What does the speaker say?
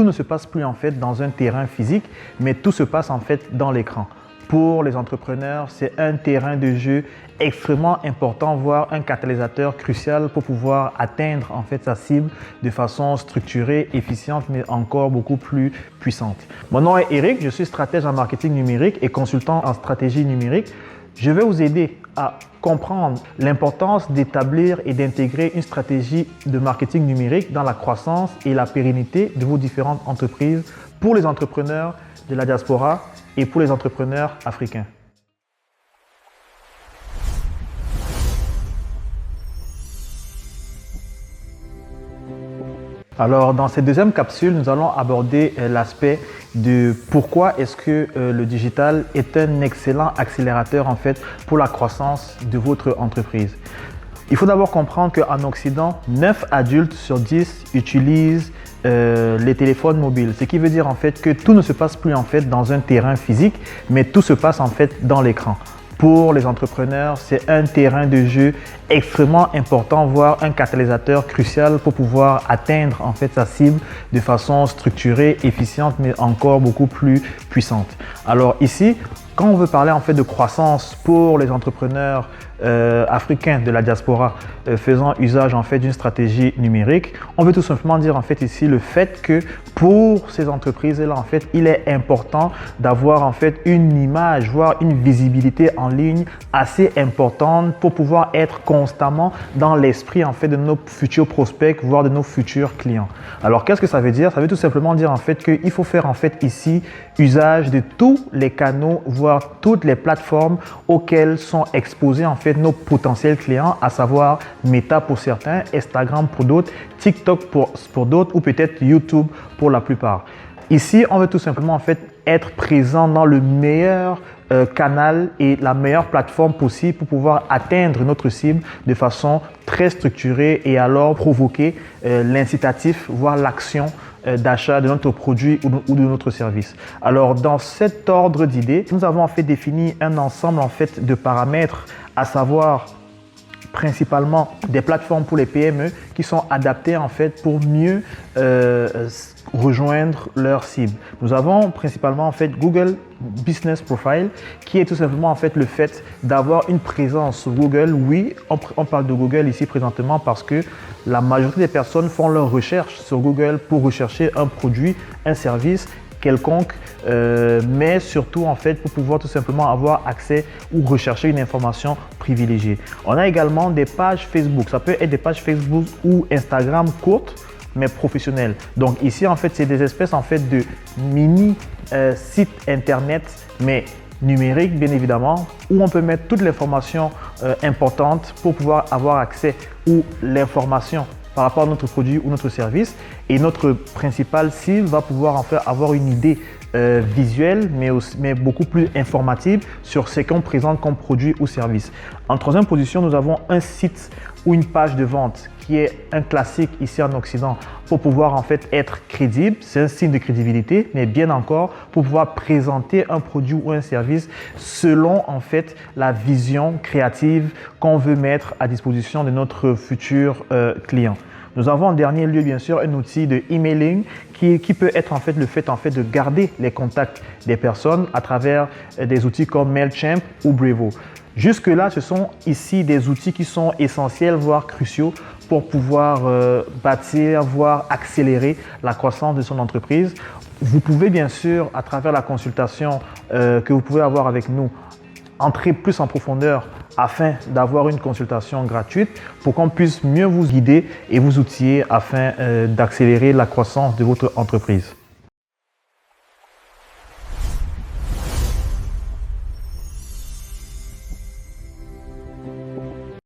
tout ne se passe plus en fait dans un terrain physique, mais tout se passe en fait dans l'écran. Pour les entrepreneurs, c'est un terrain de jeu extrêmement important, voire un catalyseur crucial pour pouvoir atteindre en fait sa cible de façon structurée, efficiente, mais encore beaucoup plus puissante. Mon nom est Eric, je suis stratège en marketing numérique et consultant en stratégie numérique. Je vais vous aider à comprendre l'importance d'établir et d'intégrer une stratégie de marketing numérique dans la croissance et la pérennité de vos différentes entreprises pour les entrepreneurs de la diaspora et pour les entrepreneurs africains. Alors, dans cette deuxième capsule, nous allons aborder l'aspect de pourquoi est-ce que le digital est un excellent accélérateur en fait pour la croissance de votre entreprise. Il faut d'abord comprendre qu'en Occident, 9 adultes sur 10 utilisent les téléphones mobiles. Ce qui veut dire en fait que tout ne se passe plus en fait dans un terrain physique, mais tout se passe en fait dans l'écran. Pour les entrepreneurs, c'est un terrain de jeu extrêmement important, voire un catalyseur crucial pour pouvoir atteindre en fait sa cible de façon structurée, efficiente, mais encore beaucoup plus puissante. Alors ici, quand on veut parler en fait de croissance pour les entrepreneurs africains de la diaspora faisant usage en fait d'une stratégie numérique, on veut tout simplement dire en fait ici le fait que pour ces entreprises-là en fait, il est important d'avoir en fait une image, voire une visibilité en ligne assez importante pour pouvoir être constamment dans l'esprit en fait de nos futurs prospects, voire de nos futurs clients. Alors qu'est-ce que ça veut dire? Ça veut tout simplement dire en fait qu'il faut faire en fait ici usage de tous les canaux, voire toutes les plateformes auxquelles sont exposés en fait nos potentiels clients, à savoir Meta pour certains, Instagram pour d'autres, TikTok pour d'autres ou peut-être YouTube pour la plupart. Ici, on veut tout simplement en fait être présent dans le meilleur canal et la meilleure plateforme possible pour pouvoir atteindre notre cible de façon très structurée et alors provoquer l'incitatif, voire l'action d'achat de notre produit ou de notre service. Alors, dans cet ordre d'idées, nous avons en fait défini un ensemble en fait de paramètres, à savoir principalement des plateformes pour les PME qui sont adaptées en fait pour mieux rejoindre leur cible. Nous avons principalement en fait Google Business Profile qui est tout simplement en fait le fait d'avoir une présence sur Google. Oui, on parle de Google ici présentement parce que la majorité des personnes font leurs recherches sur Google pour rechercher un produit, un service quelconque, mais surtout en fait pour pouvoir tout simplement avoir accès ou rechercher une information privilégiée. On a également des pages Facebook. Ça peut être des pages Facebook ou Instagram courtes mais professionnelles. Donc ici en fait c'est des espèces en fait de mini sites internet mais numériques bien évidemment, où on peut mettre toute l'information importante pour pouvoir avoir accès ou l'information par rapport à notre produit ou notre service, et notre principale cible va pouvoir en fait avoir une idée visuelle mais beaucoup plus informative sur ce qu'on présente comme produit ou service. En troisième position, nous avons un site ou une page de vente qui est un classique ici en Occident pour pouvoir en fait être crédible. C'est un signe de crédibilité, mais bien encore pour pouvoir présenter un produit ou un service selon en fait la vision créative qu'on veut mettre à disposition de notre futur client. Nous avons en dernier lieu bien sûr un outil de emailing qui peut être en fait le fait de garder les contacts des personnes à travers des outils comme Mailchimp ou Brevo. Jusque-là, ce sont ici des outils qui sont essentiels, voire cruciaux pour pouvoir bâtir, voire accélérer la croissance de son entreprise. Vous pouvez bien sûr, à travers la consultation que vous pouvez avoir avec nous, entrer plus en profondeur afin d'avoir une consultation gratuite pour qu'on puisse mieux vous guider et vous outiller afin d'accélérer la croissance de votre entreprise.